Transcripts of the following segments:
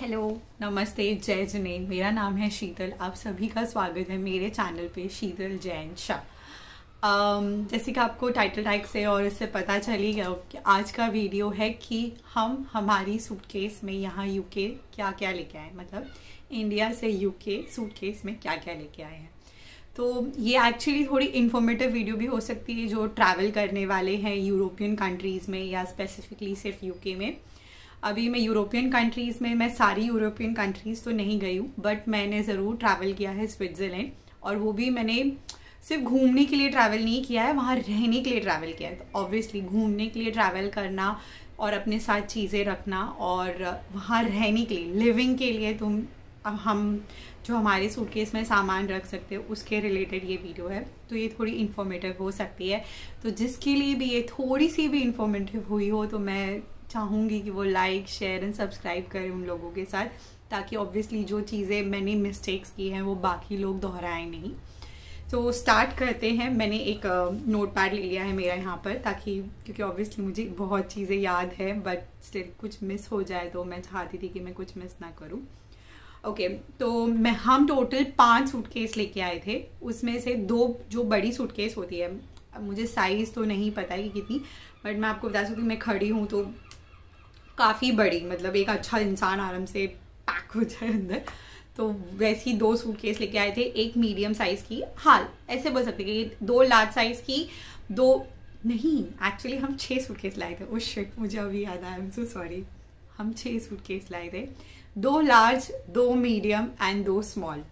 Hello, नमस्ते, जय जने। मेरा नाम है शीतल। आप सभी का स्वागत है मेरे चैनल पे शीतल जैन शाह। जैसे कि आपको टाइटल टैग से और इससे पता चल ही गया कि आज का वीडियो है कि हम हमारी सूटकेस में यहाँ यूके क्या क्या लेके आए, मतलब इंडिया से यूके सूटकेस में क्या क्या लेके आए हैं। तो ये एक्चुअली थोड़ी इन्फॉर्मेटिव वीडियो भी हो सकती है जो ट्रैवल करने वाले हैं यूरोपियन कंट्रीज़ में या स्पेसिफिकली सिर्फ यूके में। अभी मैं यूरोपियन कंट्रीज़ में, मैं सारी यूरोपियन कंट्रीज़ तो नहीं गई हूँ, बट मैंने ज़रूर ट्रैवल किया है स्विट्ज़रलैंड। और वो भी मैंने सिर्फ घूमने के लिए ट्रैवल नहीं किया है, वहाँ रहने के लिए ट्रैवल किया है। तो ऑब्वियसली घूमने के लिए ट्रैवल करना और अपने साथ चीज़ें रखना और वहाँ रहने के लिए, लिविंग के लिए हम जो हमारे सूटकेस में सामान रख सकते हो उसके रिलेटेड ये वीडियो है। तो ये थोड़ी इन्फॉर्मेटिव हो सकती है। तो जिसके लिए भी ये थोड़ी सी भी इन्फॉर्मेटिव हुई हो तो मैं चाहूँगी कि वो लाइक, शेयर एंड सब्सक्राइब करें उन लोगों के साथ, ताकि ऑब्वियसली जो चीज़ें मैंने मिस्टेक्स की हैं वो बाकी लोग दोहराएं नहीं। तो स्टार्ट करते हैं। मैंने एक नोट पैड ले लिया है मेरा यहाँ पर, ताकि क्योंकि ऑब्वियसली मुझे बहुत चीज़ें याद है बट स्टिल कुछ मिस हो जाए तो मैं चाहती थी कि मैं कुछ मिस ना करूँ। ओके, तो हम टोटल 5 सूटकेस लेके आए थे। उसमें से 2 जो बड़ी सूटकेस होती है, मुझे साइज़ तो नहीं पता है कि कितनी, बट मैं आपको बता सकती हूँ मैं खड़ी हूँ तो काफ़ी बड़ी, मतलब एक अच्छा इंसान आराम से पैक हो जाए अंदर। तो वैसी 2 सूटकेस लेके आए थे, एक मीडियम साइज़ की, हाँ ऐसे बोल सकते कि 2 लार्ज साइज़ की, 2 नहीं एक्चुअली हम 6 सूटकेस लाए थे। उस शिट, मुझे अभी याद आया, आई एम सो सॉरी। हम 6 सूटकेस लाए थे, 2 large, 2 medium and 2 small.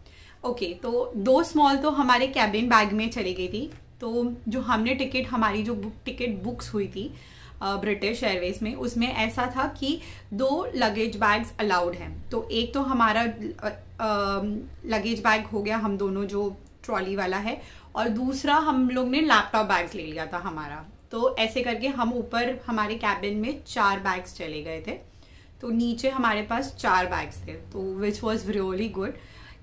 Okay, तो 2 स्मॉल तो हमारे कैबिन बैग में चली गई थी। तो जो हमने हमारी जो टिकट बुक्स हुई थी ब्रिटिश एयरवेज में, उसमें ऐसा था कि 2 लगेज बैग्स अलाउड हैं। तो एक तो हमारा लगेज बैग हो गया, हम दोनों जो ट्रॉली वाला है, और दूसरा हम लोग ने लैपटॉप बैग्स ले लिया था हमारा। तो ऐसे करके हम ऊपर हमारे कैबिन में 4 बैग्स चले गए थे। तो नीचे हमारे पास 4 बैग्स थे, तो which was really good.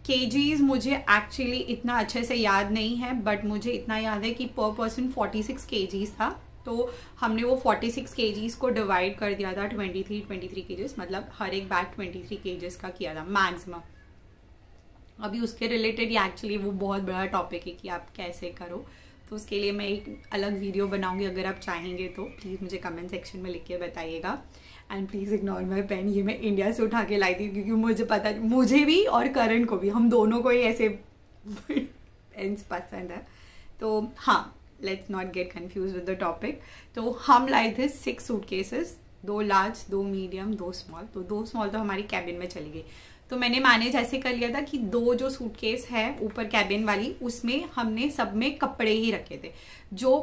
KGs मुझे एक्चुअली इतना अच्छे से याद नहीं है, बट मुझे इतना याद है कि पर पर्सन 46 केजीज था। तो हमने वो 46 केजीज को डिवाइड कर दिया था 23 केजीज, मतलब हर एक बैग 23 केजीज का किया था मैक्सिमम। अभी उसके रिलेटेड ये एक्चुअली वो बहुत बड़ा टॉपिक है कि आप कैसे करो, तो उसके लिए मैं एक अलग वीडियो बनाऊंगी। अगर आप चाहेंगे तो प्लीज़ मुझे कमेंट सेक्शन में लिख के बताइएगा। And please ignore my pen, ये मैं इंडिया से उठा के लाई थी क्योंकि मुझे पता, मुझे भी और करण को भी, हम दोनों को ही ऐसे पेन्स पसंद है। तो हाँ, let's not get confuse with the topic. तो हम लाए थे 6 सूटकेसेस, 2 लार्ज, 2 मीडियम, 2 स्मॉल। तो 2 स्मॉल तो हमारी कैबिन में चली गई। तो मैंने मैनेज ऐसे कर लिया था कि 2 जो सूटकेस है ऊपर कैबिन वाली, उसमें हमने सब में कपड़े ही रखे थे। जो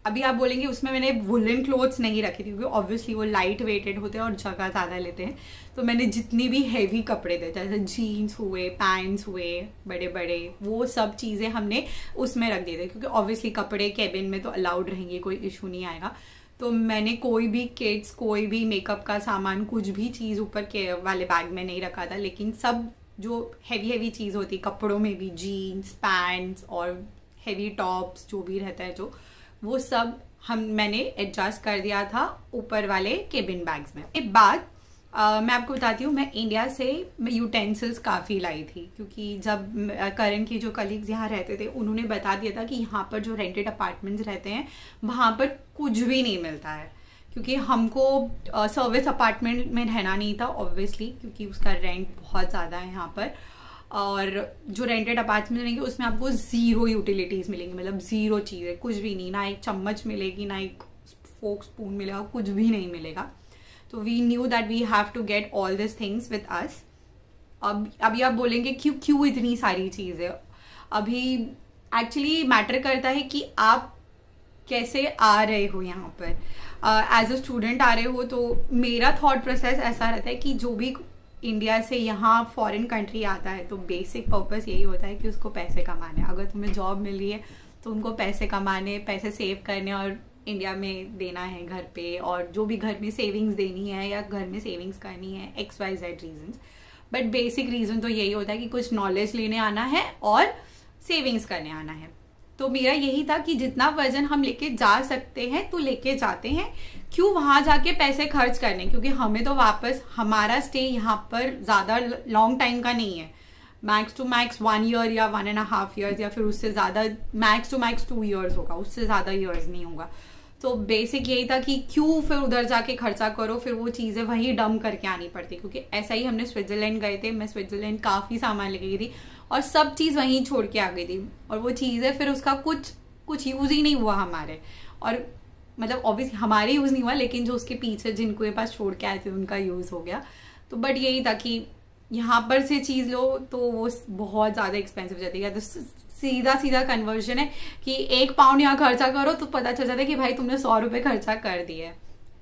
अभी आप बोलेंगे उसमें मैंने वुलन क्लोथ्स नहीं रखे थे क्योंकि ऑब्वियसली वो लाइट वेटेड होते हैं और जगह ज़्यादा लेते हैं। तो मैंने जितनी भी हैवी कपड़े थे, जैसे जीन्स हुए, पैंट्स हुए बड़े बड़े, वो सब चीज़ें हमने उसमें रख दिए थे क्योंकि ऑब्वियसली कपड़े कैबिन में तो अलाउड रहेंगे, कोई इशू नहीं आएगा। तो मैंने कोई भी किड्स, कोई भी मेकअप का सामान, कुछ भी चीज़ ऊपर के वाले बैग में नहीं रखा था। लेकिन सब जो हैवी चीज़ होती, कपड़ों में भी जीन्स, पैंट्स और हैवी टॉप्स जो भी रहता है, जो वो सब मैंने एडजस्ट कर दिया था ऊपर वाले केबिन बैग्स में। एक बात मैं आपको बताती हूँ, मैं इंडिया से यूटेंसिल्स काफ़ी लाई थी क्योंकि जब करण के जो कलीग्स यहाँ रहते थे उन्होंने बता दिया था कि यहाँ पर जो रेंटेड अपार्टमेंट्स रहते हैं वहाँ पर कुछ भी नहीं मिलता है। क्योंकि हमको सर्विस अपार्टमेंट में रहना नहीं था ऑब्वियसली, क्योंकि उसका रेंट बहुत ज़्यादा है यहाँ पर। और जो रेंटेड अपार्टमेंट रहेंगे उसमें आपको 0 यूटिलिटीज़ मिलेंगी, मतलब 0 चीज़ें, कुछ भी नहीं, ना एक चम्मच मिलेगी, ना एक फोक स्पून मिलेगा, कुछ भी नहीं मिलेगा। तो we knew that we have to get all this things with us. अभी आप बोलेंगे क्यों इतनी सारी चीज़ें। अभी एक्चुअली मैटर करता है कि आप कैसे आ रहे हो यहाँ पर। एज अ स्टूडेंट आ रहे हो तो मेरा थॉट प्रोसेस ऐसा रहता है कि जो भी इंडिया से यहाँ फॉरेन कंट्री आता है तो बेसिक पर्पस यही होता है कि उसको पैसे कमाने। अगर तुम्हें जॉब मिल रही है तो उनको पैसे कमाने, पैसे सेव करने और इंडिया में देना है घर पे, और जो भी घर में सेविंग्स देनी है या घर में सेविंग्स करनी है, XYZ reasons. But basic reason तो यही होता है कि कुछ नॉलेज लेने आना है और सेविंग्स करने आना है। तो मेरा यही था कि जितना वजन हम लेके जा सकते हैं तो लेके जाते हैं, क्यों वहां जाके पैसे खर्च करने, क्योंकि हमें तो वापस हमारा स्टे यहाँ पर ज्यादा लॉन्ग टाइम का नहीं है, मैक्स टू मैक्स 1 ईयर या 1.5 ईयर्स, या फिर उससे ज्यादा मैक्स टू मैक्स 2 ईयर्स होगा, उससे ज्यादा ईयर्स नहीं होगा। तो बेसिक यही था कि क्यों फिर उधर जाके खर्चा करो, फिर वो चीजें वही डम करके आनी पड़ती, क्योंकि ऐसा ही हमने स्विट्जरलैंड गए थे, मैं स्विट्जरलैंड काफी सामान लेके गई थी और सब चीज वहीं छोड़ के आ गई थी, और वो चीजें फिर उसका कुछ यूज ही नहीं हुआ हमारे, और मतलब ऑब्वियसली हमारे यूज नहीं हुआ, लेकिन जो उसके पीछे जिनको ये पास छोड़ के आए थे उनका यूज हो गया। तो बट यही था कि यहाँ पर से चीज लो तो वो बहुत ज्यादा एक्सपेंसिव हो जाती है, तो सीधा कन्वर्जन है कि 1 पाउंड यहाँ खर्चा करो तो पता चल जाता है कि भाई तुमने 100 रुपए खर्चा कर दिए।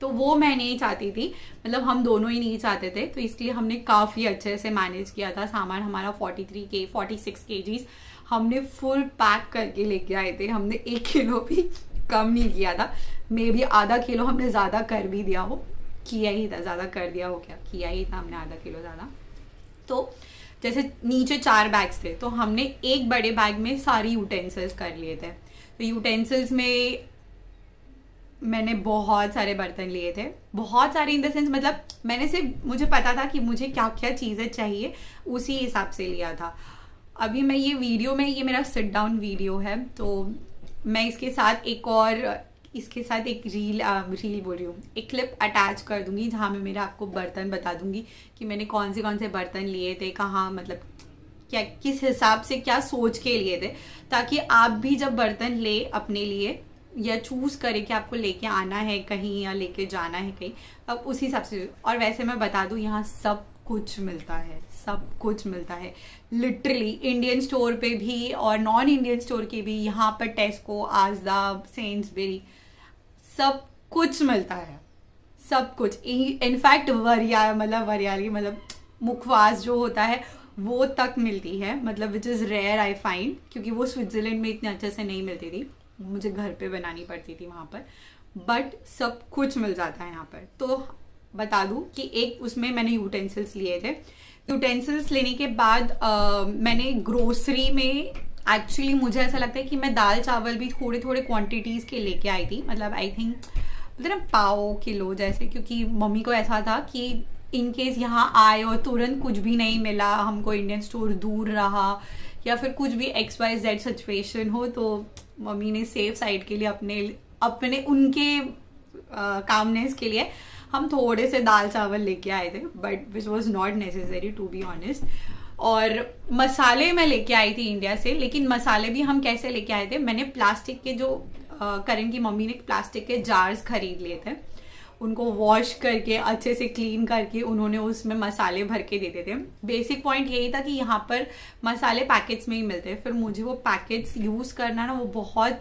तो वो मैं नहीं चाहती थी, मतलब हम दोनों ही नहीं चाहते थे, तो इसलिए हमने काफी अच्छे से मैनेज किया था। सामान हमारा 46 kgs हमने फुल पैक करके लेके आए थे, हमने 1 किलो भी कम नहीं किया था, मे भी आधा किलो हमने ज्यादा कर भी दिया हो, किया ही था, ज्यादा कर दिया हो क्या, किया ही था हमने आधा किलो ज्यादा। तो जैसे नीचे 4 बैग्स थे, तो हमने एक बड़े बैग में सारी यूटेंसिल्स कर लिए थे। तो यूटेंसिल्स में मैंने बहुत सारे बर्तन लिए थे, बहुत सारे इन द सेंस मतलब मैंने सिर्फ, मुझे पता था कि मुझे क्या क्या चीजें चाहिए, उसी हिसाब से लिया था। अभी मैं ये वीडियो में, ये मेरा सिट डाउन वीडियो है, तो मैं इसके साथ एक रील बोल रही हूँ, एक क्लिप अटैच कर दूंगी जहाँ मैं मेरा आपको बर्तन बता दूंगी कि मैंने कौन से बर्तन लिए थे, कहाँ, मतलब क्या, किस हिसाब से, क्या सोच के लिए थे, ताकि आप भी जब बर्तन ले अपने लिए या चूज करें कि आपको लेके आना है कहीं या लेके जाना है कहीं, अब उसी हिसाब से। और वैसे मैं बता दूं, यहाँ सब कुछ मिलता है, सब कुछ मिलता है लिटरली, इंडियन स्टोर पे भी और नॉन इंडियन स्टोर के भी, यहाँ पर टेस्को, आजदा, सेंसबरी, सब कुछ मिलता है, सब कुछ। इनफैक्ट वरियाली मतलब मुखवास जो होता है वो तक मिलती है, मतलब which is rare I find, क्योंकि वो स्विट्जरलैंड में इतने अच्छे से नहीं मिलती थी, मुझे घर पे बनानी पड़ती थी वहाँ पर, बट सब कुछ मिल जाता है यहाँ पर। तो बता दूँ कि एक उसमें मैंने यूटेंसिल्स लिए थे, यूटेंसिल्स लेने के बाद मैंने ग्रोसरी में, एक्चुअली मुझे ऐसा लगता है कि मैं दाल चावल भी थोड़े क्वांटिटीज के लेके आई थी, मतलब आई थिंक मतलब ना पाव किलो जैसे, क्योंकि मम्मी को ऐसा था कि इन केस यहाँ आए और तुरंत कुछ भी नहीं मिला, हमको इंडियन स्टोर दूर रहा या फिर कुछ भी XYZ सिचुएशन हो, तो मम्मी ने सेफ साइड के लिए अपने उनके कामनेस के लिए हम थोड़े से दाल चावल लेके आए थे, but which was not necessary to be honest. और मसाले मैं लेके आई थी इंडिया से, लेकिन मसाले भी हम कैसे लेके आए थे, मैंने प्लास्टिक के जो करण की मम्मी ने प्लास्टिक के जार्स खरीद लिए थे, उनको वॉश करके अच्छे से क्लीन करके उन्होंने उसमें मसाले भर के देते थे। बेसिक पॉइंट यही था कि यहाँ पर मसाले पैकेट्स में ही मिलते हैं, फिर मुझे वो पैकेट्स यूज करना ना वो बहुत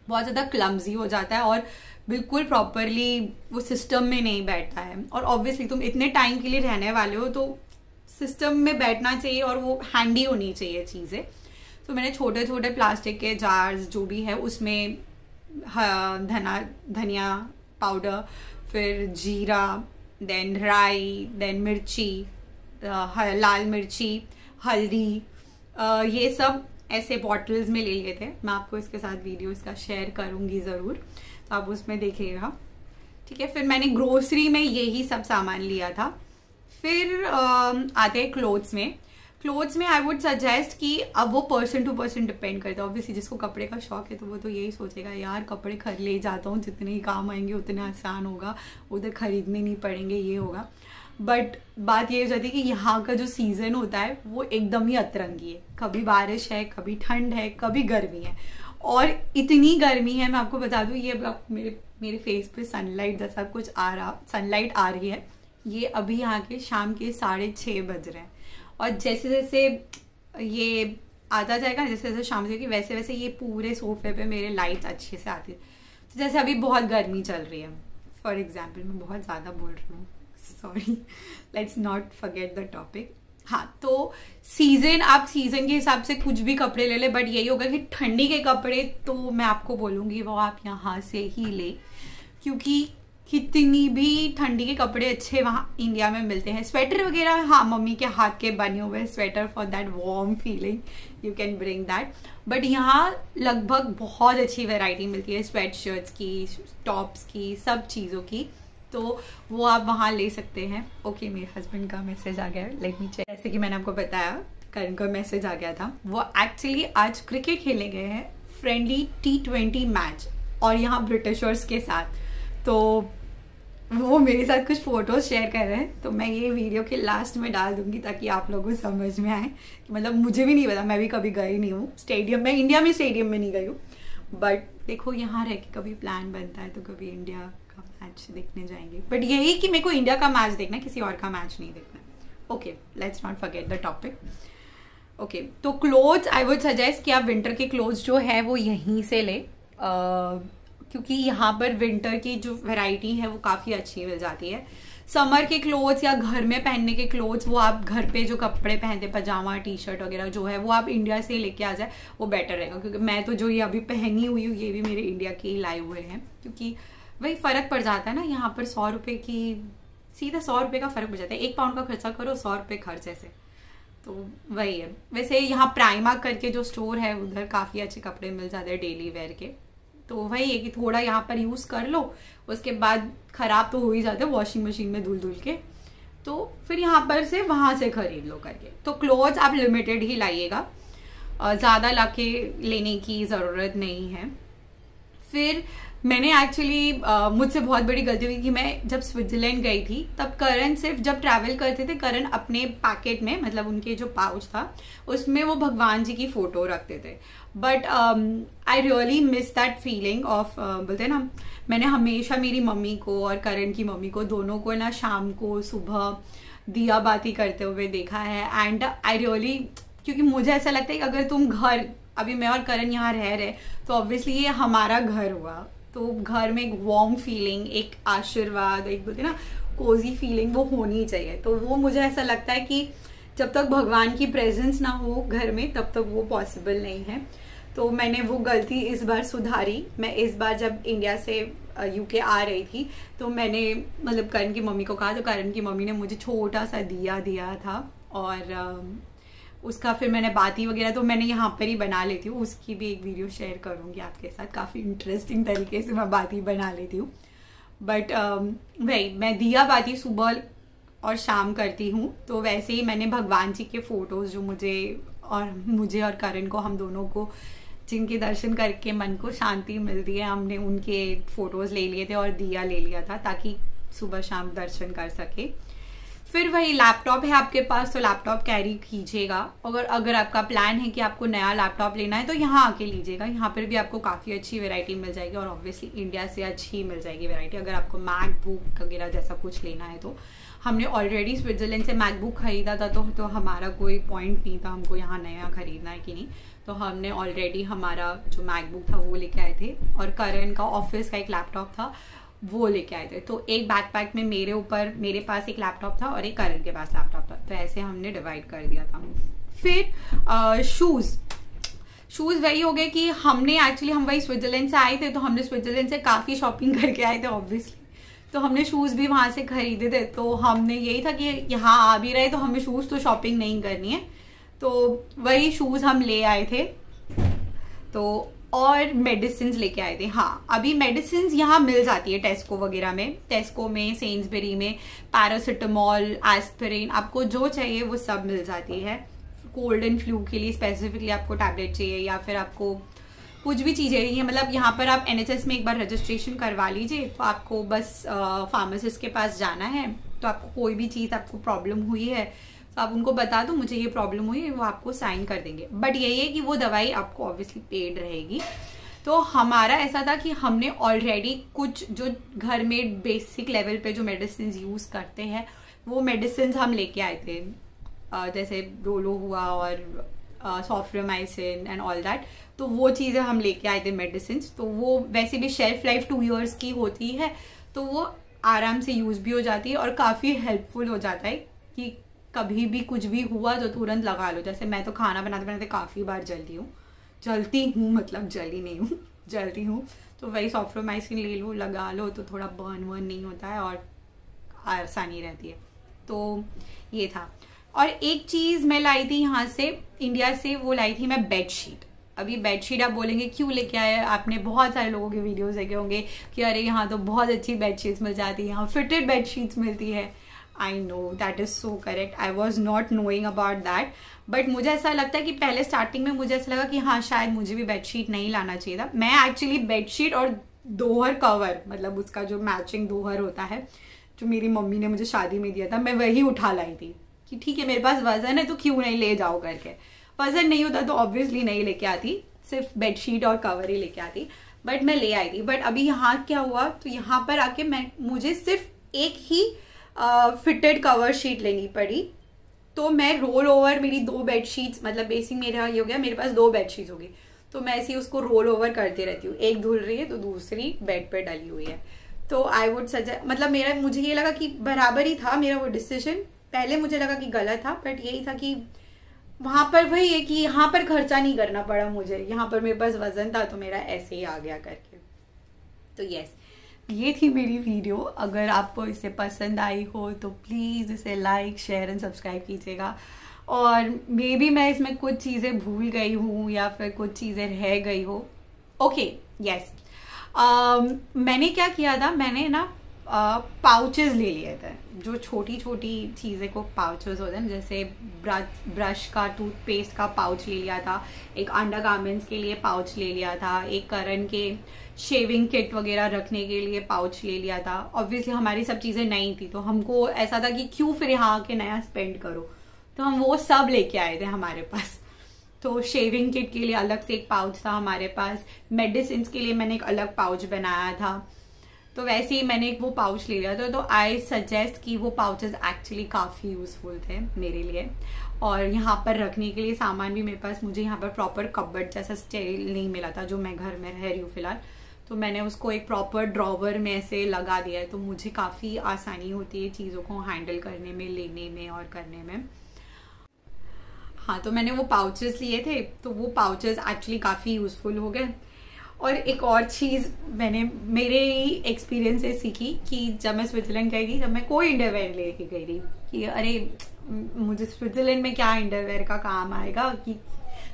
ज़्यादा क्लमजी हो जाता है और बिल्कुल प्रॉपरली वो सिस्टम में नहीं बैठता है। और ऑब्वियसली तुम इतने टाइम के लिए रहने वाले हो तो सिस्टम में बैठना चाहिए और वो हैंडी होनी चाहिए चीज़ें। तो मैंने छोटे प्लास्टिक के जार्स जो भी है उसमें धनिया पाउडर, फिर जीरा, देन राई, देन मिर्ची, लाल मिर्ची, हल्दी, ये सब ऐसे बॉटल्स में ले लिए थे। मैं आपको इसके साथ वीडियो इसका शेयर करूंगी ज़रूर, तो आप उसमें देखिएगा, ठीक है। फिर मैंने ग्रोसरी में यही सब सामान लिया था। फिर आते हैं क्लोथ्स में आई वुड सजेस्ट कि अब वो पर्सन टू पर्सन डिपेंड करता है। ऑब्वियसली जिसको कपड़े का शौक है तो वो तो यही सोचेगा यार कपड़े खरीद ले जाता हूँ, जितने ही काम आएंगे उतने आसान होगा, उधर खरीदने नहीं पड़ेंगे, ये होगा। बट बात ये हो जाती है कि यहाँ का जो सीज़न होता है वो एकदम ही अतरंगी है, कभी बारिश है, कभी ठंड है, कभी गर्मी है। और इतनी गर्मी है, मैं आपको बता दूँ, ये मेरे फेस पे सनलाइट आ रही है। ये अभी यहाँ के शाम के 6:30 बज रहे हैं, और जैसे जैसे ये आता जाएगा, जैसे जैसे शाम से वैसे वैसे ये पूरे सोफे पे मेरे लाइट अच्छे से आती है। तो जैसे अभी बहुत गर्मी चल रही है, फॉर एग्जाम्पल, मैं बहुत ज़्यादा बोल रही हूँ, sorry, let's not forget the topic. हाँ, तो आप सीजन के हिसाब से कुछ भी कपड़े ले ले, बट यही होगा कि ठंडी के कपड़े तो मैं आपको बोलूँगी वो आप यहाँ से ही ले, क्योंकि कितनी भी ठंडी के कपड़े अच्छे वहाँ इंडिया में मिलते हैं। स्वेटर वगैरह हाँ, मम्मी के हाथ के बने हुए sweater for that warm feeling you can bring that. But यहाँ लगभग बहुत अच्छी वैरायटी मिलती है स्वेट शर्ट्स की, टॉप्स की, सब चीज़ों की, तो वो आप वहाँ ले सकते हैं। ओके, मेरे हस्बैंड का मैसेज आ गया, लेट मी चेक। जैसे कि मैंने आपको बताया करण का मैसेज आ गया था, वो एक्चुअली आज क्रिकेट खेलने गए हैं, फ्रेंडली T20 मैच, और यहाँ ब्रिटिशर्स के साथ। तो वो मेरे साथ कुछ फोटोज शेयर कर रहे हैं, तो मैं ये वीडियो के लास्ट में डाल दूंगी ताकि आप लोगों को समझ में आए। मतलब मुझे भी नहीं पता, मैं भी कभी गई नहीं हूँ स्टेडियम में, इंडिया में स्टेडियम में नहीं गई हूँ, बट देखो यहाँ रह के कभी प्लान बनता है तो कभी इंडिया का मैच देखने जाएंगे। बट यही कि मेरे को इंडिया का मैच देखना है, किसी और का मैच नहीं देखना। Okay, let's not forget the topic. Okay, तो क्लोथ्स आई वुड सजेस्ट कि आप विंटर के क्लोथ्स जो है वो यहीं से ले, क्योंकि यहाँ पर विंटर की जो वैरायटी है वो काफ़ी अच्छी मिल जाती है। समर के क्लोथ्स या घर में पहनने के क्लोथ्स वो आप घर पे जो कपड़े पहनते, पजामा टी शर्ट वगैरह जो है वो आप इंडिया से लेके आ जाए, वो बेटर रहेगा। क्योंकि मैं तो जो ये अभी पहनी हुई हूँ ये भी मेरे इंडिया के ही लाए हुए हैं, क्योंकि वही फ़र्क पड़ जाता है ना। यहाँ पर 100 रुपये की सीधा 100 रुपये का फ़र्क पड़ जाता है। 1 पाउंड का खर्चा करो, 100 रुपये खर्च ऐसे, तो वही है। वैसे यहाँ प्राइमा करके जो स्टोर है उधर काफ़ी अच्छे कपड़े मिल जाते हैं डेली वेयर के, तो वही है कि थोड़ा यहाँ पर यूज़ कर लो, उसके बाद ख़राब तो हो ही जाते हैं वॉशिंग मशीन में धुल के, तो फिर यहाँ पर से वहाँ से खरीद लो करके। तो क्लोथ्स आप लिमिटेड ही लाइएगा, ज़्यादा लाके लेने की ज़रूरत नहीं है। फिर मैंने एक्चुअली मुझसे बहुत बड़ी गलती हुई कि मैं जब स्विट्ज़रलैंड गई थी तब करण सिर्फ जब ट्रैवल करते थे, करण अपने पैकेट में, मतलब उनके जो पाउच था उसमें वो भगवान जी की फ़ोटो रखते थे। But I really miss that feeling of, बोलते हैं ना, मैंने हमेशा मेरी मम्मी को और करण की मम्मी को दोनों को ना शाम को सुबह दिया बाती करते हुए देखा है। एंड आई रियली, क्योंकि मुझे ऐसा लगता है कि अगर तुम घर, अभी मैं और करण यहाँ रह रहे तो ऑब्वियसली ये हमारा घर हुआ, तो घर में एक वार्म फीलिंग, एक आशीर्वाद, एक बोलते ना कोजी फीलिंग वो होनी चाहिए। तो वो मुझे ऐसा लगता है कि जब तक भगवान की प्रेजेंस ना हो घर में तब तक वो पॉसिबल नहीं है। तो मैंने वो गलती इस बार सुधारी। मैं इस बार जब इंडिया से यूके आ रही थी तो मैंने मतलब करण की मम्मी को कहा, तो करण की मम्मी ने मुझे छोटा सा दिया दिया था, और उसका फिर मैंने बाती वगैरह तो मैंने यहाँ पर ही बना लेती हूँ, उसकी भी एक वीडियो शेयर करूँगी आपके साथ। काफ़ी इंटरेस्टिंग तरीके से मैं बाती बना लेती हूँ। बट वही मैं दिया बाती सुबह और शाम करती हूँ। तो वैसे ही मैंने भगवान जी के फ़ोटोज़ जो मुझे और करण को, हम दोनों को, जिनके दर्शन करके मन को शांति मिलती है, हमने उनके फ़ोटोज़ ले लिए थे और दिया ले लिया था ताकि सुबह शाम दर्शन कर सके। फिर वही लैपटॉप है आपके पास तो लैपटॉप कैरी कीजिएगा। अगर आपका प्लान है कि आपको नया लैपटॉप लेना है तो यहाँ आके लीजिएगा, यहाँ पर भी आपको काफ़ी अच्छी वैरायटी मिल जाएगी, और ऑब्वियसली इंडिया से अच्छी मिल जाएगी वैरायटी। अगर आपको मैकबुक वगैरह जैसा कुछ लेना है तो हमने ऑलरेडी स्विट्ज़रलैंड से मैकबुक खरीदा था, तो हमारा कोई पॉइंट नहीं था हमको यहाँ नया खरीदना है कि नहीं। तो हमने ऑलरेडी हमारा जो मैकबुक था वो लेके आए थे, और करण का ऑफिस का एक लैपटॉप था वो लेके आए थे। तो एक बैकपैक में मेरे पास एक लैपटॉप था और एक करण के पास लैपटॉप था, तो ऐसे हमने डिवाइड कर दिया था। फिर शूज़ वही हो गए कि हम वही स्विट्ज़रलैंड से आए थे, तो हमने स्विट्ज़रलैंड से काफ़ी शॉपिंग करके आए थे ऑब्वियसली, तो हमने शूज़ भी वहाँ से खरीदे थे। तो हमने यही था कि यहाँ आ भी रहे तो हमें शूज़ तो शॉपिंग नहीं करनी है, तो वही शूज़ हम ले आए थे। तो और मेडिसिन लेके आए थे। हाँ, अभी मेडिसिन यहाँ मिल जाती है टेस्को वगैरह में, टेस्को में, सेन्सबरी में, पैरासिटामॉल, एस्पिरिन, आपको जो चाहिए वो सब मिल जाती है। कोल्ड एंड फ्लू के लिए स्पेसिफिकली आपको टैबलेट चाहिए या फिर आपको कुछ भी चीज़ें नहीं है, मतलब यहाँ पर आप NHS में एक बार रजिस्ट्रेशन करवा लीजिए, तो आपको बस फार्मासिस्ट के पास जाना है। तो आपको कोई भी चीज़ आपको प्रॉब्लम हुई है तो आप उनको बता दो मुझे ये प्रॉब्लम हुई है, वो आपको साइन कर देंगे। बट यही है कि वो दवाई आपको ऑब्वियसली पेड रहेगी। तो हमारा ऐसा था कि हमने ऑलरेडी कुछ जो घर में बेसिक लेवल पे जो मेडिसिन यूज़ करते हैं वो मेडिसिन हम लेके आए थे, जैसे डोलो हुआ और सॉफ्रामाइसिन एंड ऑल दैट। तो वो चीज़ें हम लेके आए थे मेडिसिन। तो वो वैसे भी शेल्फ लाइफ 2 years की होती है, तो वो आराम से यूज़ भी हो जाती है और काफ़ी हेल्पफुल हो जाता है कि कभी भी कुछ भी हुआ तो तुरंत लगा लो। जैसे मैं तो खाना बनाते बनाते काफ़ी बार जलती हूँ, मतलब जली नहीं हूँ, जलती हूँ, तो वही सॉफ्टोमाइसिन ले लो, लगा लो, तो थोड़ा बर्न वर्न नहीं होता है और आसानी रहती है। तो ये था। और एक चीज़ मैं लाई थी यहाँ से, इंडिया से, वो लाई थी मैं बेडशीट। अभी बेडशीट आप बोलेंगे क्यों लेके आए, आपने बहुत सारे लोगों के वीडियोस देखे होंगे कि अरे यहाँ तो बहुत अच्छी बेडशीट्स मिल जाती है, यहाँ फिटेड बेडशीट्स मिलती है। I know that is so correct, I was not knowing about that, but मुझे ऐसा लगता है कि पहले स्टार्टिंग में मुझे ऐसा लगा कि हाँ शायद मुझे भी बेडशीट नहीं लाना चाहिए था। मैं एक्चुअली बेडशीट और दोहर कवर, मतलब उसका जो मैचिंग दोहर होता है, जो मेरी मम्मी ने मुझे शादी में दिया था, मैं वही उठा लाई थी कि ठीक है मेरे पास वजन है तो क्यों नहीं ले जाओ करके। वजन नहीं होता तो ऑब्वियसली नहीं लेके आती, सिर्फ बेडशीट और कवर ही लेके आती, बट मैं ले आई थी। बट अभी यहाँ क्या हुआ, तो यहाँ पर आके मुझे सिर्फ एक ही फिटेड कवर शीट लेनी पड़ी। तो मैं रोल ओवर, मेरी 2 बेडशीट्स, मतलब बेसिक मेरा ये हो गया, मेरे पास 2 बेडशीट्स होगी, तो मैं ऐसे उसको रोल ओवर करती रहती हूँ, एक धुल रही है तो दूसरी बेड पे डली हुई है। तो आई वुड सजेस्ट, मतलब मुझे ये लगा कि बराबर ही था मेरा वो डिसीजन। पहले मुझे लगा कि गलत था, बट यही था कि वहां पर वही है कि यहाँ पर खर्चा नहीं करना पड़ा मुझे, यहाँ पर मेरे पास वजन था तो मेरा ऐसे ही आ गया करके। तो यस, ये थी मेरी वीडियो। अगर आपको इसे पसंद आई हो तो प्लीज़ इसे लाइक, शेयर एंड सब्सक्राइब कीजिएगा। और मे बी मैं इसमें कुछ चीज़ें भूल गई हूँ या फिर कुछ चीज़ें रह गई हो। ओके, यस, मैंने क्या किया था, मैंने ना पाउचेस ले लिए थे, जो छोटी छोटी चीज़ें को पाउचेस होते हैं, जैसे ब्रश का, टूथपेस्ट का पाउच ले लिया था, एक अंडर गारमेंट्स के लिए पाउच ले लिया था, एक करण के शेविंग किट वगैरह रखने के लिए पाउच ले लिया था। ऑब्वियसली हमारी सब चीज़ें नई थी तो हमको ऐसा था कि क्यों फिर यहाँ आके नया स्पेंड करो, तो हम वो सब लेके आए थे हमारे पास। तो शेविंग किट के लिए अलग से एक पाउच था हमारे पास, मेडिसिन के लिए मैंने एक अलग पाउच बनाया था, तो वैसे ही मैंने एक वो पाउच ले लिया था। तो आई सजेस्ट कि वो पाउचेस एक्चुअली काफ़ी यूजफुल थे मेरे लिए। और यहाँ पर रखने के लिए सामान भी मेरे पास, मुझे यहाँ पर प्रॉपर कबर्ड जैसा स्टाइल नहीं मिला था जो मैं घर में रह रही हूँ फिलहाल, तो मैंने उसको एक प्रॉपर ड्रॉवर में ऐसे लगा दिया है, तो मुझे काफ़ी आसानी होती है चीज़ों को हैंडल करने में, लेने में और करने में। हाँ, तो मैंने वो पाउचेस लिए थे, तो वो पाउचेस एक्चुअली काफ़ी यूजफुल हो गए। और एक और चीज़ मैंने मेरे ही एक्सपीरियंस से सीखी कि जब मैं स्विट्जरलैंड गई थी, जब मैं कोई अंडरवेयर लेके गई थी कि अरे मुझे स्विट्जरलैंड में क्या अंडरवेयर का काम आएगा, कि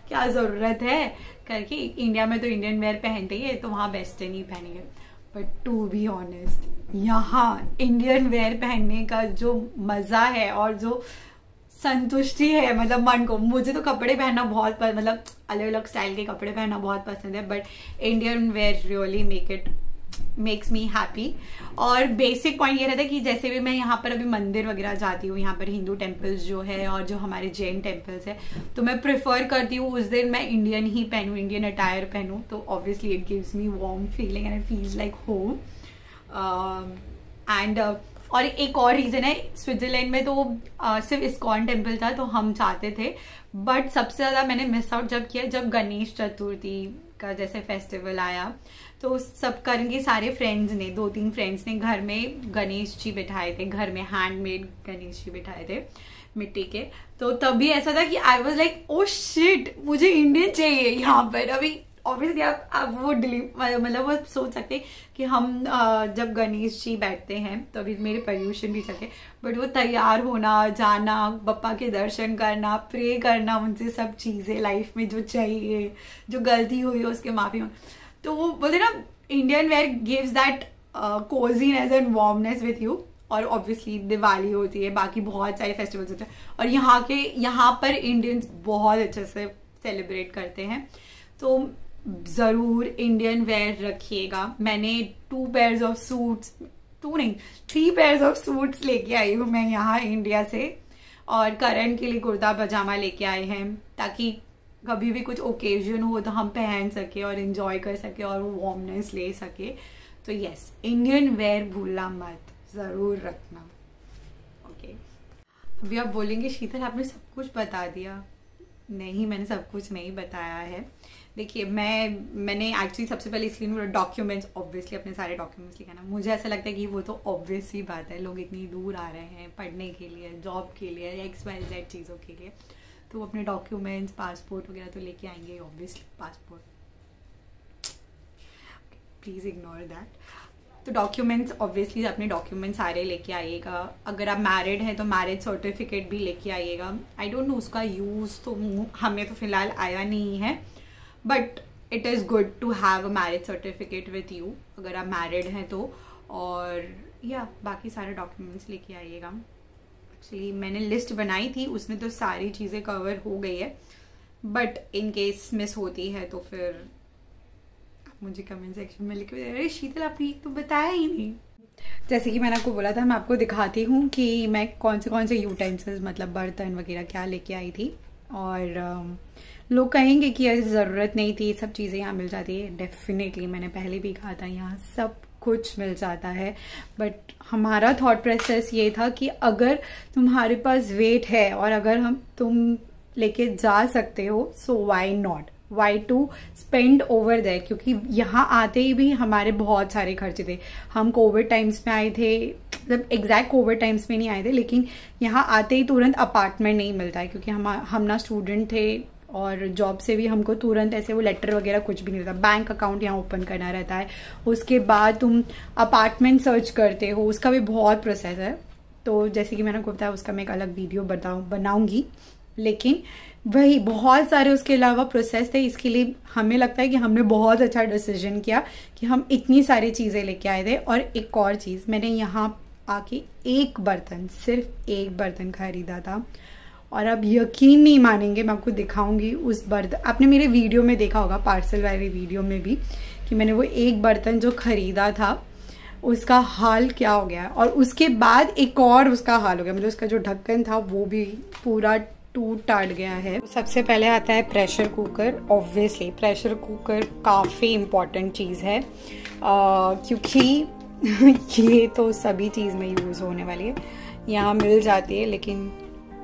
क्या ज़रूरत है करके, इंडिया में तो इंडियन वेयर पहनते ही है तो वहाँ वेस्टर्न ही पहनेंगे। बट टू बी ऑनेस्ट, यहाँ इंडियन वेयर पहनने का जो मज़ा है और जो संतुष्टि है, मतलब मन को, मुझे तो कपड़े पहनना बहुत मतलब अलग अलग स्टाइल के कपड़े पहनना बहुत पसंद है, but Indian wear really makes me happy. और बेसिक पॉइंट ये रहता है कि जैसे भी मैं यहाँ पर अभी मंदिर वगैरह जाती हूँ, यहाँ पर हिंदू टेम्पल्स जो है और जो हमारे जैन टेम्पल्स है, तो मैं प्रेफर करती हूँ उस दिन मैं इंडियन ही पहनूँ, इंडियन अटायर पहनूँ, तो obviously it gives me warm feeling and it feels like home. And और एक और रीज़न है, स्विट्जरलैंड में तो सिर्फ इस्कॉन टेम्पल था तो हम चाहते थे, बट सबसे ज़्यादा मैंने मिस आउट जब किया जब गणेश चतुर्थी का जैसे फेस्टिवल आया, तो सब करके सारे फ्रेंड्स ने, 2-3 फ्रेंड्स ने घर में गणेश जी बिठाए थे, घर में हैंडमेड गणेश जी बिठाए थे मिट्टी के। तो तभी ऐसा था कि I was like oh shit, मुझे इंडियन चाहिए यहाँ पर। अभी ऑब्वियसली आप वो मतलब वो सोच सकते कि हम जब गणेश जी बैठते हैं तो अभी मेरे पर्यूषण भी चलते, बट वो तैयार होना, जाना, बप्पा के दर्शन करना, प्रे करना उनसे, सब चीज़ें लाइफ में जो चाहिए, जो गलती हुई है उसके माफी हो, तो वो बोलते ना Indian wear gives that cosiness and warmness with you. और ऑब्वियसली दिवाली होती है, बाकी बहुत सारे फेस्टिवल्स होते हैं, और यहाँ पर इंडियंस बहुत अच्छे से सेलिब्रेट करते हैं, तो ज़रूर इंडियन वेयर रखिएगा। मैंने 2 पेयर्स ऑफ सूट्स, 2 नहीं 3 पेयर्स ऑफ सूट्स लेके आई हूँ मैं यहाँ इंडिया से, और करण के लिए कुर्ता पजामा लेके आए हैं, ताकि कभी भी कुछ ओकेजन हो तो हम पहन सके और एंजॉय कर सके और वो वार्मनेस ले सके। तो यस, इंडियन वेयर भूलना मत, ज़रूर रखना। ओके, अभी आप बोलेंगे शीतल आपने सब कुछ बता दिया। नहीं, मैंने सब कुछ नहीं बताया है। देखिए, मैंने एक्चुअली सबसे पहले इसलिए डॉक्यूमेंट्स, ऑब्वियसली अपने सारे डॉक्यूमेंट्स लिखा ना, मुझे ऐसा लगता है कि वो तो ऑब्वियस ही बात है, लोग इतनी दूर आ रहे हैं पढ़ने के लिए, जॉब के लिए, XYZ चीज़ों के लिए, तो वो अपने डॉक्यूमेंट्स, पासपोर्ट वगैरह तो लेके आएंगे obviously. Passport please ignore that. तो डॉक्यूमेंट्स, ऑब्वियसली अपने डॉक्यूमेंट्स सारे लेके आइएगा। अगर आप मैरिड हैं तो मैरिज सर्टिफिकेट भी लेके आइएगा। आई डोंट नो उसका यूज़ तो हमें तो फ़िलहाल आया नहीं है, but it is good to have a marriage certificate with you अगर आप मैरिड हैं तो। और या बाकी सारे डॉक्यूमेंट्स लेके आइएगा। एक्चुअली मैंने लिस्ट बनाई थी, उसमें तो सारी चीज़ें कवर हो गई है, बट इन केस मिस होती है तो फिर मुझे कमेंट सेक्शन में लिखे, अरे शीतल आपने एक तो बताया ही नहीं। जैसे कि मैंने आपको बोला था, मैं आपको दिखाती हूँ कि मैं कौन से यूटेंसिल्स मतलब बर्तन वगैरह क्या लेके आई थी। और लोग कहेंगे कि यार ज़रूरत नहीं थी, सब चीज़ें यहाँ मिल जाती है। डेफिनेटली मैंने पहले भी कहा था यहाँ सब कुछ मिल जाता है, बट हमारा थॉट प्रोसेस ये था कि अगर तुम्हारे पास वेट है और अगर तुम लेके जा सकते हो, so why not, why to spend over there. क्योंकि यहाँ आते ही भी हमारे बहुत सारे खर्चे थे। हम कोविड टाइम्स में आए थे, मतलब एग्जैक्ट कोविड टाइम्स में नहीं आए थे, लेकिन यहाँ आते ही तुरंत अपार्टमेंट नहीं मिलता है, क्योंकि हम ना स्टूडेंट थे और जॉब से भी हमको तुरंत ऐसे वो लेटर वगैरह कुछ भी नहीं रहता। बैंक अकाउंट यहाँ ओपन करना रहता है, उसके बाद तुम अपार्टमेंट सर्च करते हो, उसका भी बहुत प्रोसेस है। तो जैसे कि मैंने आपको बताया, उसका मैं एक अलग वीडियो बनाऊंगी, लेकिन वही बहुत सारे उसके अलावा प्रोसेस थे। इसके लिए हमें लगता है कि हमने बहुत अच्छा डिसीजन किया कि हम इतनी सारी चीज़ें लेके आए थे। और एक और चीज़, मैंने यहाँ आके एक बर्तन, सिर्फ एक बर्तन खरीदा था, और अब यकीन नहीं मानेंगे, मैं आपको दिखाऊंगी उस बर्तन। आपने मेरे वीडियो में देखा होगा, पार्सल वाले वीडियो में भी, कि मैंने वो एक बर्तन जो खरीदा था उसका हाल क्या हो गया। और उसके बाद एक और उसका हाल हो गया, मतलब उसका जो ढक्कन था वो भी पूरा टूट टाट गया है। सबसे पहले आता है pressure cooker. Obviously pressure cooker काफ़ी इम्पॉर्टेंट चीज़ है, क्योंकि ये तो सभी चीज़ में यूज़ होने वाली है। यहाँ मिल जाती है, लेकिन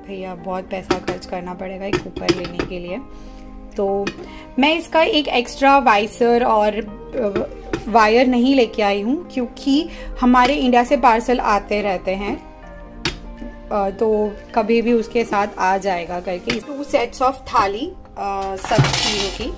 भैया बहुत पैसा खर्च करना पड़ेगा एक कुकर लेने के लिए। तो मैं इसका एक एक्स्ट्रा वाइसर और वायर नहीं लेके आई हूँ, क्योंकि हमारे इंडिया से पार्सल आते रहते हैं, तो कभी भी उसके साथ आ जाएगा करके। 2 सेट्स ऑफ थाली सब चीज़ों की।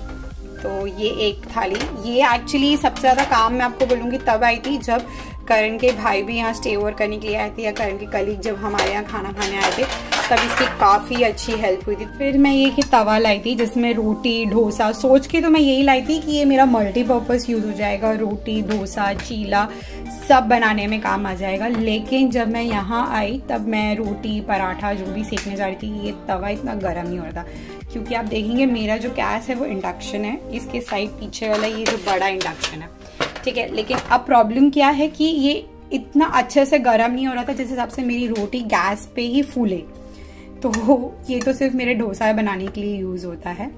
तो ये एक थाली, ये एक्चुअली सबसे ज़्यादा काम मैं आपको बोलूँगी तब आई थी जब करण के भाई भी यहाँ स्टे ओवर करने के लिए आए थे, या करण के कलीग जब हमारे यहाँ खाना खाने आए थे, तब इसकी काफ़ी अच्छी हेल्प हुई थी। फिर मैं ये कि तवा लाई थी जिसमें रोटी डोसा, सोच के तो मैं यही लाई थी कि ये मेरा मल्टीपर्पज़ यूज़ हो जाएगा, रोटी डोसा चीला सब बनाने में काम आ जाएगा। लेकिन जब मैं यहाँ आई तब मैं रोटी पराठा जो भी सेकने जा रही थी, ये तवा इतना गर्म नहीं हो रहा था, क्योंकि आप देखेंगे मेरा जो गैस है वो इंडक्शन है, इसके साइड पीछे वाला ये जो बड़ा इंडक्शन है, ठीक है। लेकिन अब प्रॉब्लम क्या है कि ये इतना अच्छे से गर्म नहीं हो रहा था जिस हिसाब से मेरी रोटी गैस पे ही फूले। तो ये तो सिर्फ मेरे डोसा बनाने के लिए यूज़ होता है।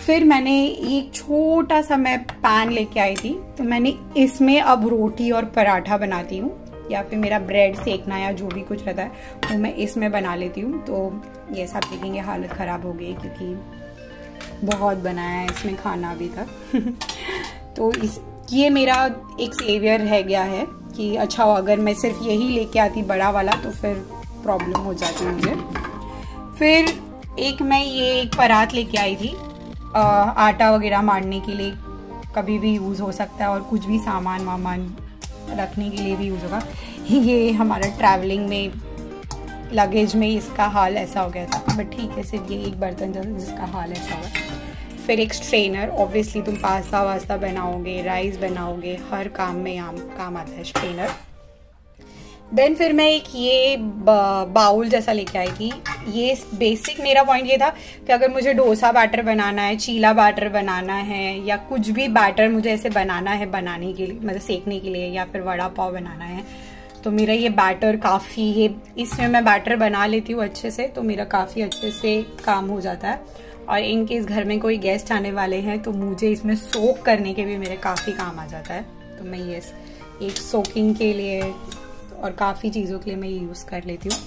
फिर मैंने एक छोटा सा मैं पैन लेके आई थी, तो मैंने इसमें अब रोटी और पराठा बनाती हूँ, या फिर मेरा ब्रेड सेकना या जो भी कुछ रहता है वो मैं इसमें बना लेती हूँ। तो ये सब देखेंगे हालत ख़राब हो गई, क्योंकि बहुत बनाया है इसमें खाना अभी तक। तो ये मेरा एक सेवियर रह गया है कि अच्छा अगर मैं सिर्फ यही लेके आती बड़ा वाला तो फिर प्रॉब्लम हो जाती मुझे। फिर एक मैं ये एक परात लेके आई थी, आटा वगैरह मारने के लिए कभी भी यूज़ हो सकता है, और कुछ भी सामान वामान रखने के लिए भी यूज़ होगा। ये हमारा ट्रैवलिंग में लगेज में इसका हाल ऐसा हो गया था, बट ठीक है, सिर्फ ये एक बर्तन जिसका हाल ऐसा हुआ। फिर एक स्ट्रेनर, ऑब्वियसली तुम पास्ता वास्ता बनाओगे, राइस बनाओगे, हर काम में काम आता है स्ट्रेनर। देन फिर मैं एक ये बाउल जैसा लेके आई थी। ये बेसिक मेरा पॉइंट ये था कि अगर मुझे डोसा बैटर बनाना है, चीला बैटर बनाना है, या कुछ भी बैटर मुझे ऐसे बनाना है बनाने के लिए, मतलब सेकने के लिए, या फिर वड़ा पाव बनाना है, तो मेरा ये बैटर काफ़ी है, इसमें मैं बैटर बना लेती हूँ अच्छे से, तो मेरा काफ़ी अच्छे से काम हो जाता है। और इन केस घर में कोई गेस्ट आने वाले हैं तो मुझे इसमें सोक करने के भी मेरे काफ़ी काम आ जाता है। तो मैं ये एक सोकिंग के लिए और काफ़ी चीज़ों के लिए मैं यूज़ कर लेती हूँ।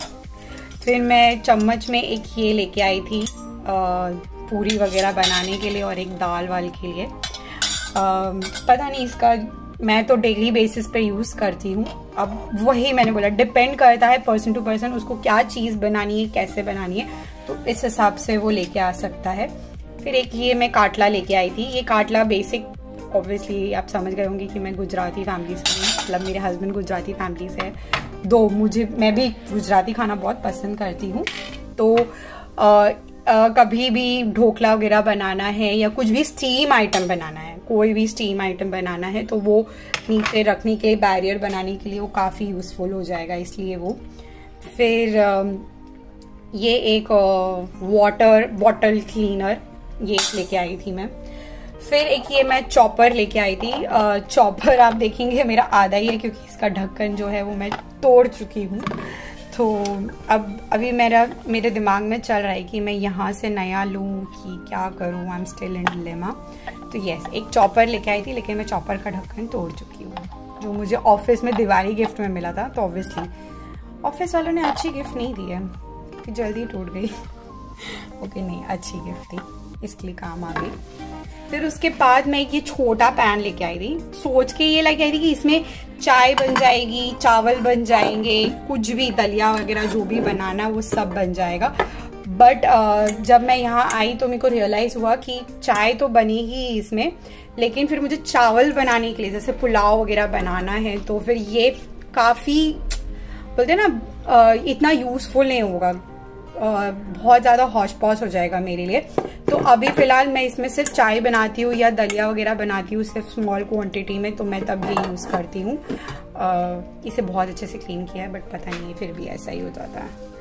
फिर मैं चम्मच में एक ये लेके आई थी पूरी वगैरह बनाने के लिए, और एक दाल वाल के लिए। पता नहीं इसका, मैं तो डेली बेसिस पे यूज़ करती हूँ। अब वही मैंने बोला, डिपेंड करता है पर्सन टू पर्सन, उसको क्या चीज़ बनानी है, कैसे बनानी है, तो इस हिसाब से वो लेके आ सकता है। फिर एक ये मैं काटला लेके आई थी। ये काटला बेसिक ऑब्वियसली आप समझ गए होंगे कि मैं गुजराती फैमिली से हूँ, मतलब मेरे हस्बैंड गुजराती फैमिली से है। दो मैं भी गुजराती खाना बहुत पसंद करती हूँ। तो कभी भी ढोकला वगैरह बनाना है या कुछ भी स्टीम आइटम बनाना है, कोई भी स्टीम आइटम बनाना है, तो वो नीचे रखने के लिए, बैरियर बनाने के लिए वो काफ़ी यूज़फुल हो जाएगा, इसलिए वो। फिर ये एक वाटर बॉटल क्लीनर ये लेके आई थी मैं। फिर एक ये मैं चॉपर लेके आई थी। चॉपर आप देखेंगे मेरा आधा ही है क्योंकि इसका ढक्कन जो है वो मैं तोड़ चुकी हूँ। तो अभी मेरे दिमाग में चल रहा है कि मैं यहाँ से नया लूँ कि क्या करूँ। I am still in dilemma. तो यस, एक चॉपर लेके आई थी, लेकिन मैं चॉपर का ढक्कन तोड़ चुकी हूँ, जो मुझे ऑफिस में दिवाली गिफ्ट में मिला था। तो ऑब्वियसली ऑफिस वालों ने अच्छी गिफ्ट नहीं दी है कि जल्दी टूट गई। ओके, नहीं, अच्छी गिफ्ट थी, इसके लिए काम आ गई। फिर उसके बाद मैं एक ये छोटा पैन लेके आई थी, सोच के ये लेके आई थी कि इसमें चाय बन जाएगी, चावल बन जाएंगे, कुछ भी दलिया वगैरह जो भी बनाना वो सब बन जाएगा। बट जब मैं यहाँ आई तो मेरे को रियलाइज हुआ कि चाय तो बनेगी इसमें, लेकिन फिर मुझे चावल बनाने के लिए, जैसे पुलाव वगैरह बनाना है, तो फिर ये काफ़ी बोलते हैं ना इतना यूजफुल नहीं होगा, बहुत ज़्यादा हौश पौश हो जाएगा मेरे लिए। तो अभी फ़िलहाल मैं इसमें सिर्फ चाय बनाती हूँ या दलिया वगैरह बनाती हूँ, सिर्फ स्मॉल क्वांटिटी में, तो मैं तब ये यूज़ करती हूँ। इसे बहुत अच्छे से क्लीन किया है, बट पता नहीं फिर भी ऐसा ही हो जाता है।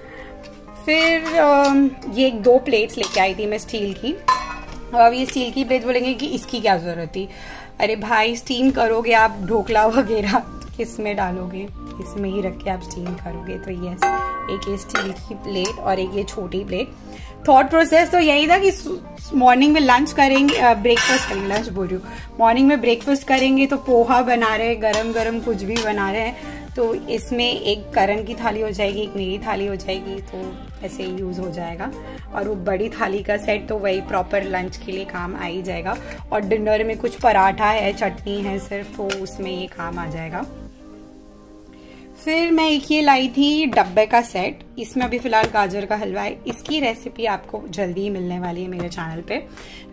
फिर ये 2 प्लेट्स लेके आई थी मैं स्टील की। अब ये स्टील की प्लेट बोलेंगे कि इसकी क्या ज़रूरत थी। अरे भाई, स्टीम करोगे आप ढोकला वगैरह तो किस में डालोगे, इसमें ही रख के आप स्टीम करोगे। तो यस, एक ये स्टील की प्लेट और एक ये छोटी प्लेट। थॉट प्रोसेस तो यही था कि मॉर्निंग में लंच करेंगे, ब्रेकफास्ट करेंगे, लंच बोल रही हूँ, मॉर्निंग में ब्रेकफास्ट करेंगे तो पोहा बना रहे हैं, गरम गरम कुछ भी बना रहे हैं, तो इसमें एक करण की थाली हो जाएगी, एक मेरी थाली हो जाएगी, तो ऐसे ही यूज़ हो जाएगा। और वो बड़ी थाली का सेट तो वही प्रॉपर लंच के लिए काम आ ही जाएगा। और डिनर में कुछ पराठा है, चटनी है सिर्फ, तो उसमें ये काम आ जाएगा। फिर मैं एक ये लाई थी डब्बे का सेट, इसमें अभी फिलहाल गाजर का हलवा है। इसकी रेसिपी आपको जल्दी ही मिलने वाली है मेरे चैनल पे,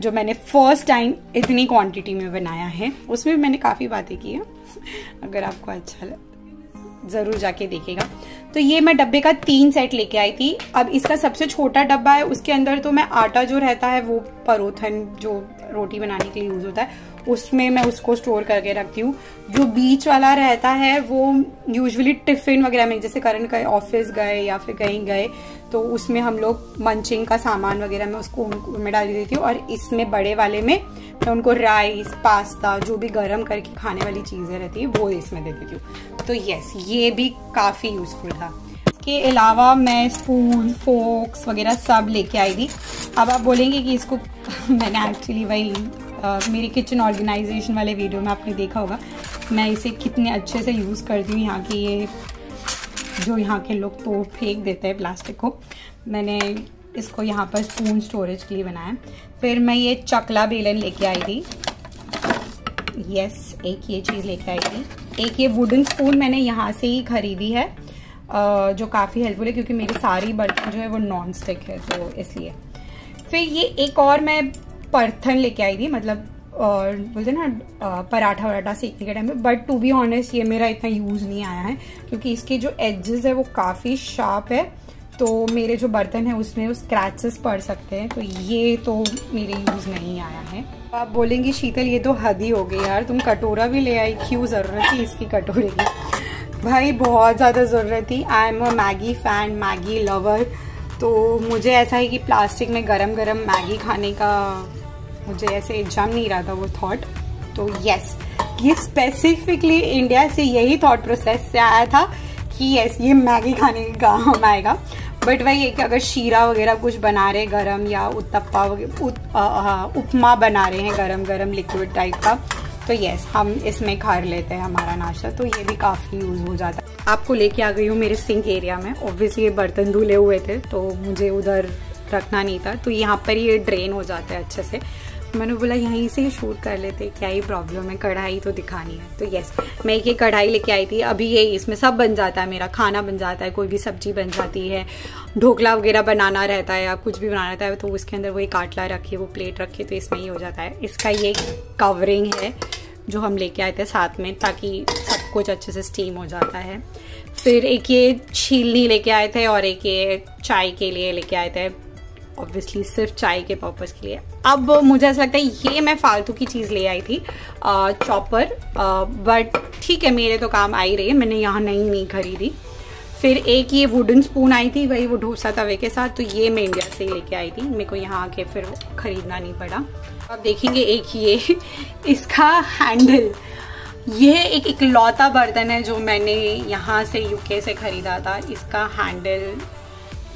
जो मैंने फर्स्ट टाइम इतनी क्वांटिटी में बनाया है। उसमें भी मैंने काफ़ी बातें की है, अगर आपको अच्छा लगे ज़रूर जाके देखेगा। तो ये मैं डब्बे का 3 सेट लेके आई थी। अब इसका सबसे छोटा डब्बा है, उसके अंदर तो मैं आटा जो रहता है वो परोठन जो रोटी बनाने के लिए यूज़ होता है, उसमें मैं उसको स्टोर करके रखती हूँ। जो बीच वाला रहता है वो यूजुअली टिफ़िन वगैरह में, जैसे करण कहीं ऑफिस गए या फिर कहीं गए तो उसमें हम लोग मंचिंग का सामान वगैरह में उसको उनमें डाल देती हूँ। और इसमें बड़े वाले में मैं उनको राइस, पास्ता, जो भी गर्म करके खाने वाली चीज़ें रहती है वो इसमें दे देती हूँ। तो यस, ये भी काफ़ी यूज़फुल था। इसके अलावा मैं स्पून, फोक्स वगैरह सब लेके आई थी। अब आप बोलेंगे कि इसको मैंने एक्चुअली वही मेरी किचन ऑर्गेनाइजेशन वाले वीडियो में आपने देखा होगा, मैं इसे कितने अच्छे से यूज़ करती हूँ। यहाँ की ये जो यहाँ के लोग तो फेंक देते हैं प्लास्टिक को, मैंने इसको यहाँ पर स्पून स्टोरेज के लिए बनाया। फिर मैं ये चकला बेलन लेके आई थी। यस, एक ये चीज़ लेके आई थी। एक ये वुडन स्पून मैंने यहाँ से ही खरीदी है, जो काफ़ी हेल्पफुल है क्योंकि मेरी सारी बर्तन जो है वो नॉन स्टिक है, तो इसलिए। फिर ये एक और मैं बर्तन लेके आई थी, मतलब और बोलते ना पराठा वराठा सेकने के टाइम में, बट टू बी ऑनेस्ट ये मेरा इतना यूज़ नहीं आया है क्योंकि इसके जो एजेस है वो काफ़ी शार्प है, तो मेरे जो बर्तन है उसमें वो स्क्रैचेस पड़ सकते हैं, तो ये तो मेरे यूज़ नहीं आया है। आप बोलेंगी शीतल ये तो हद ही हो गई यार, तुम कटोरा भी ले आई, क्यों ज़रूरत थी इसकी कटोरे की? भाई बहुत ज़्यादा ज़रूरत थी। I am a Maggi fan, Maggi lover, तो मुझे ऐसा है कि प्लास्टिक में गरम गरम मैगी खाने का मुझे ऐसे जम नहीं रहा था वो थॉट। तो यस, ये स्पेसिफिकली इंडिया से यही थॉट प्रोसेस से आया था कि यस ये मैगी खाने का काम आएगा। बट वही है कि अगर शीरा वगैरह कुछ बना रहे गरम, या उत्तप्पा वगैरह उपमा बना रहे हैं गरम गरम लिक्विड टाइप का, तो यस हम इसमें खा लेते हैं हमारा नाश्ता, तो ये भी काफ़ी यूज़ हो जाता है। आपको लेके आ गई हूँ मेरे सिंक एरिया में। ऑब्वियसली ये बर्तन धुले हुए थे तो मुझे उधर रखना नहीं था, तो यहाँ पर ये ड्रेन हो जाता है अच्छे से। मैंने बोला यहीं से शूट कर लेते, क्या ही प्रॉब्लम है, कढ़ाई तो दिखानी है। तो यस, मैं एक कढ़ाई लेके आई थी। अभी ये इसमें सब बन जाता है, मेरा खाना बन जाता है, कोई भी सब्जी बन जाती है, ढोकला वगैरह बनाना रहता है या कुछ भी बनाना रहता है तो उसके अंदर वही काटला रखिए, वो प्लेट रखिए, तो इसमें ही हो जाता है। इसका ये कवरिंग है जो हम लेके आए थे साथ में, ताकि सब कुछ अच्छे से स्टीम हो जाता है। फिर एक ये छीलनी लेके आए थे और एक ये चाय के लिए लेके आए थे, ऑब्वियसली सिर्फ चाय के पर्पज़ के लिए। अब मुझे ऐसा लगता है ये मैं फालतू की चीज़ ले आई थी, चॉपर, बट ठीक है मेरे तो काम आ ही रही है, मैंने यहाँ नहीं खरीदी। फिर एक ये वुडन स्पून आई थी, वही वो डोसा तवे के साथ, तो ये मैं इंडिया से ही लेके आई थी, मेरे को यहाँ आके फिर खरीदना नहीं पड़ा। अब देखेंगे एक ये इसका हैंडल, ये एक इकलौता बर्तन है जो मैंने यहाँ से यूके से ख़रीदा था। इसका हैंडल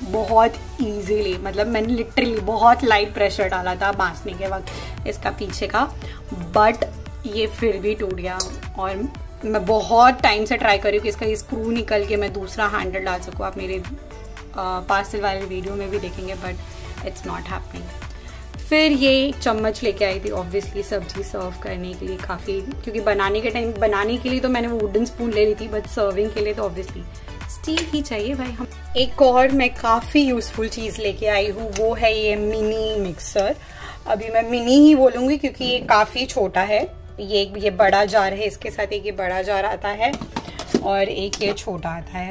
बहुत इजीली, मतलब मैंने लिटरली बहुत लाइट प्रेशर डाला था बांसने के वक्त इसका पीछे का, बट ये फिर भी टूट गया। और मैं बहुत टाइम से ट्राई कर रही हूँ कि इसका स्क्रू निकल के मैं दूसरा हैंडल डाल सकूँ। आप मेरे पार्सल वाले वीडियो में भी देखेंगे, बट इट्स नॉट हैपनिंग। फिर ये चम्मच लेके आई थी, ऑब्वियसली सब्जी सर्व करने के लिए काफ़ी, क्योंकि बनाने के लिए तो मैंने वो वुडन स्पून ले ली थी, बट सर्विंग के लिए तो ऑब्वियसली स्टील ही चाहिए भाई हम। एक और मैं काफ़ी यूज़फुल चीज़ लेके आई हूँ, वो है ये मिनी मिक्सर। अभी मैं मिनी ही बोलूँगी क्योंकि ये काफ़ी छोटा है। ये बड़ा जार है, इसके साथ एक ये बड़ा जार आता है और एक ये छोटा आता है।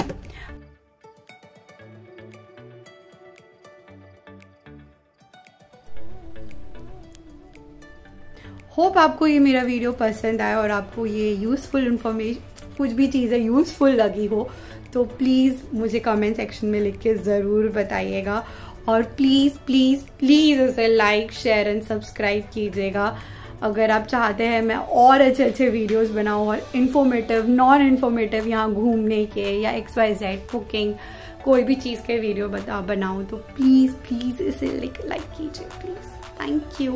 होप आपको ये मेरा वीडियो पसंद आया और आपको ये यूज़फुल इन्फॉर्मेशन, कुछ भी चीज़ें यूज़फुल लगी हो तो प्लीज़ मुझे कमेंट सेक्शन में लिख के ज़रूर बताइएगा। और प्लीज़ प्लीज़ प्लीज़ उसे लाइक, शेयर एंड सब्सक्राइब कीजिएगा। अगर आप चाहते हैं मैं और अच्छे वीडियोस बनाऊं और इन्फॉर्मेटिव, नॉन इन्फॉर्मेटिव, यहाँ घूमने के या XYZ कुकिंग कोई भी चीज़ के वीडियो बनाऊं तो प्लीज़ प्लीज़ इसे लाइक कीजिए प्लीज़। Thank you.